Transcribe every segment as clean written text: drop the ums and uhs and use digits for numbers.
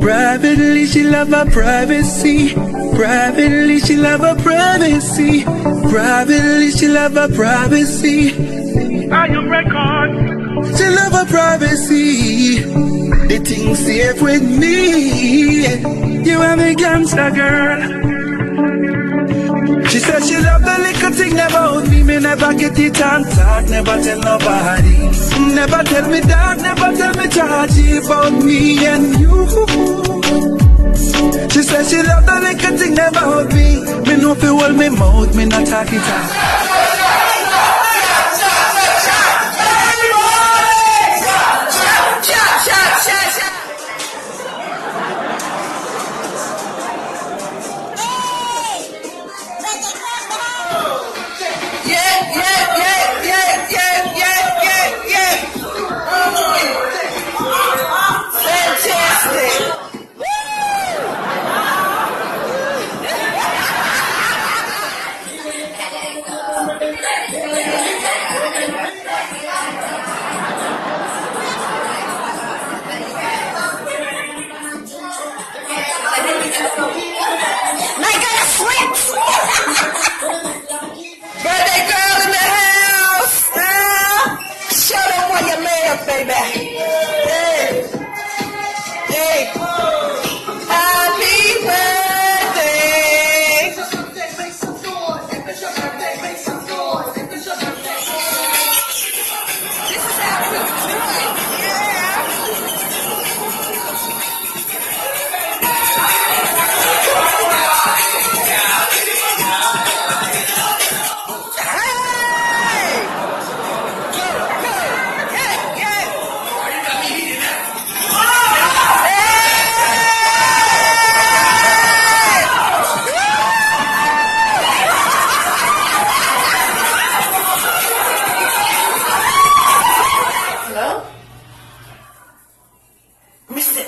Privately, she love her privacy. Privately, she love her privacy. Privately, she love her privacy. I am record. She love her privacy. The thing safe with me. You are the gangster girl. She said she love the little thing about me. Me never get it on talk, never tell nobody. Never tell me dark, never tell me chargy about me and you. She said she love the little thing about me. Me know if you hold me mouth, me not talk it out.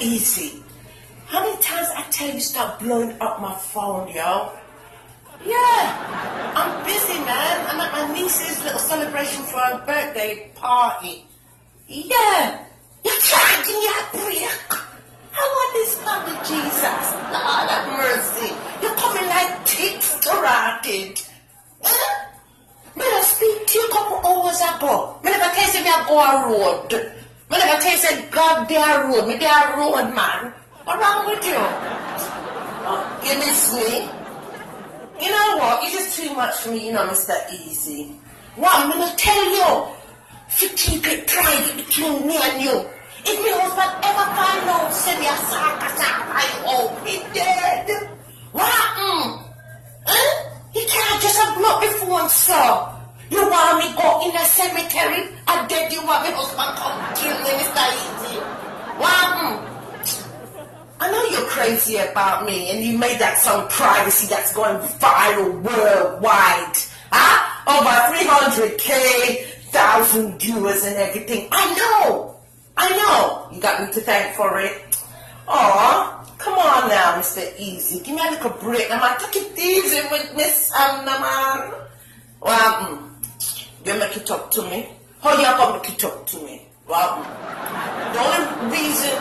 Easy. How many times I tell you stop blowing up my phone, yo? Yeah, I'm busy, man. I'm at my niece's little celebration for her birthday party. Yeah, you're charging your break. I want this family, Jesus. Lord have mercy. You're coming like ticks carotid. Me I speak to you a couple hours ago. Me never tell you me I go a road. Me never tell you say God there road. Me there road, man. What's wrong with you? You miss me? You know what? You're just too much for me, you know, Mr. Easy. What I'm gonna tell you, if you keep it private between me and you, if my husband ever find out, say me a I hope he dead. What happened? Huh? He can't just have blocked the phone, sir. You want me go in the cemetery and then you want me husband come kill me, Mr. Easy? What happened? I know you're crazy about me and you made that some privacy that's going viral worldwide. Huh? Over 300,000 viewers and everything. I know. You got me to thank for it. Aw, come on now, Mr. Easy. Give me a little break. Man, take it easy with Miss Anna, man. Well, you make it talk to me. How you gonna make it talk to me? Well, the only reason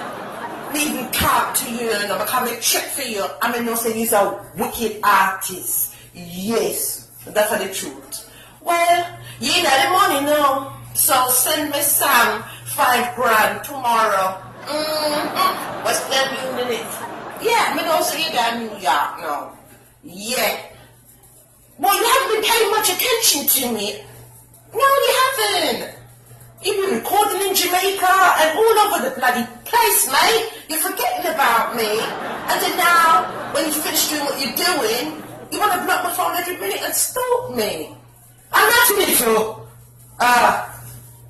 me even talk to you and I'm coming check for you, I mean, no say he's a wicked artist. Yes, that's the truth. Well, you ain't got the money now, so send me some $5,000 tomorrow. What's that mean in it? Yeah, me don't say you got New York now. Yeah. Well, you haven't been paying much attention to me. No, you haven't. You've been recording in Jamaica and all over the bloody place, mate. You're forgetting about me. And then now, when you finish doing what you're doing, you want to block my phone every minute and stalk me. I'm not little.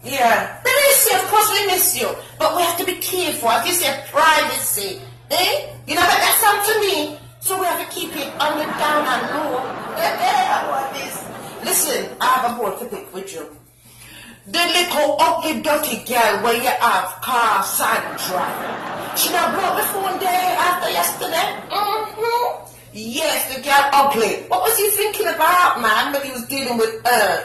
Yeah. We miss you, of course we miss you. But we have to be careful. I guess your privacy. Eh? You know that that's something to me. So we have to keep it on the down and low. Yeah, I want this. Listen, I have a board to pick with you. The little ugly dirty girl where you have Cassandra. She not brought the phone day after yesterday? Yes, the girl ugly. What was he thinking about, man, when he was dealing with her?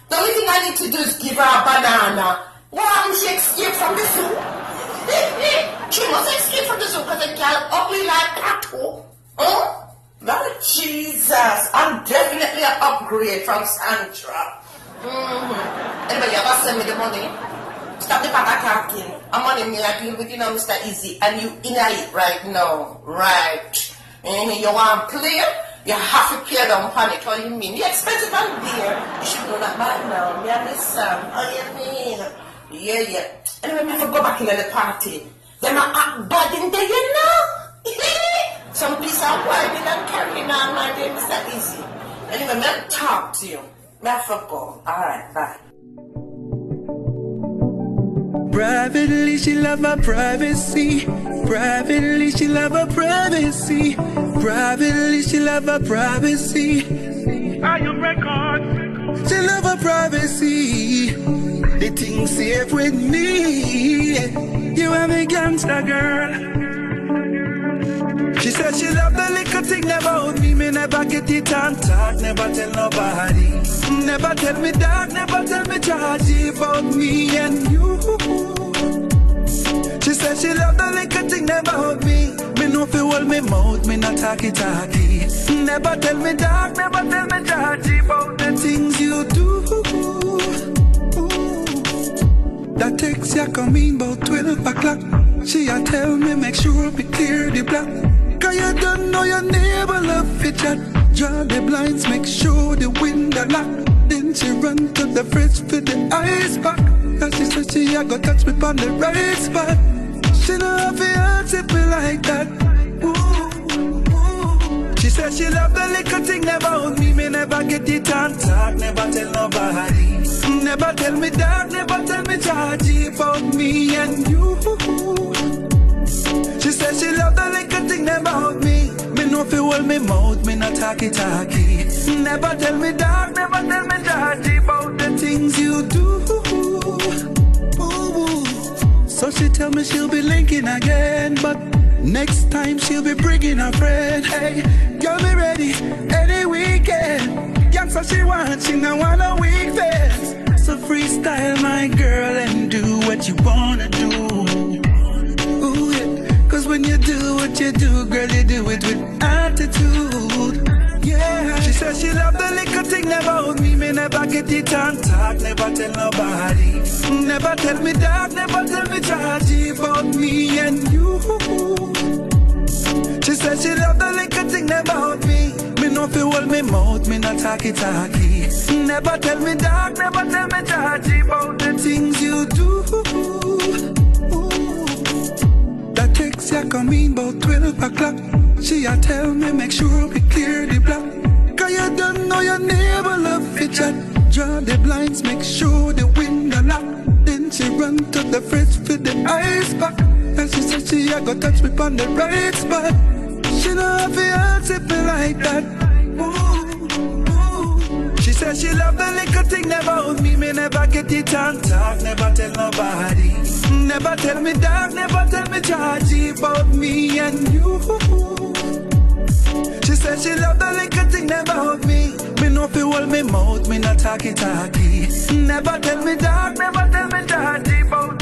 The only thing I need to do is give her a banana. What happened? She escaped from the zoo? She must escape from the zoo because the girl ugly like tattoo. Huh? Lord Jesus, I'm definitely an upgrade from Sandra. Anyway, you ever send me the money? Stop the pack talking. I'm money me I deal with, you know, Mr. Easy, and you in it right now. Right. You want to play? You have to play down panic. What do you mean? You expensive and dear. You should know that by now. Me understand. How you mean? Yeah. Anyway, I have to go back in the party. Them are act bad in there, you know? Some piece of whining and carrying on, my dear Mr. Easy. Anyway, I'll talk to you. I have to go. Alright, bye. Privately, she love her privacy. Privately, she love her privacy. Privately, she love her privacy. I am record. She love her privacy. The thing safe with me. You are a gangster girl. She said she love the little thing about me. Me never get it on talk, never tell nobody. Never tell me dark, never tell me chargy about me and you. She said she love the little thing about me. Me know fi hold me mouth, me not talky. Never tell me dark, never tell me chargy about the things you do. That text ya come in about 12 o'clock. She a tell me make sure me clear the block. Cause you don't know your neighbor love it chat. Draw the blinds, make sure the window lock. Then she run to the fridge for the ice pack. Cause she said she a go touch me on the right spot. She know how to answer me like that. Ooh. She said she love the little thing about me. Me never get it on talk, never tell nobody. Never tell me dark, never tell me chargy about me and you. She said she love the little thing about me. Me know fi hold me mouth, me not talky. Never tell me dark, never tell me chargy about the things you do. Ooh. So she tell me she'll be linking again, but next time she'll be bringing a friend. Hey, girl me ready any weekend. Young so she wants, she now want a weekend. So freestyle my girl and do what you wanna do. Ooh, yeah. Cause when you do what you do, girl, you do it with attitude. Yeah. She said she love the little thing about me. Me never get it on talk, never tell nobody. Never tell me dark, never tell me chargy about me and you. She said she love the little thing about me. Me know fi hold me mouth, me not talky. Never tell me dark, never tell me chargy about the things you do. That text ya come in about 12 o'clock. She a tell me make sure we clear the block. Cause you don't know your neighbor love it chat. Draw the blinds, make sure the window lock. Then she run to the fridge for the ice pack. And she said she a go touch me on the right spot. She know how to answer me like that. Ooh. She said she love the little thing about me. Me never get it on talk, never tell nobody. Never tell me dark, never tell me chargy about me and you. She said she love the little thing about me. Me know fi hold me mouth, me not talky. Never tell me dark, never tell me chargy about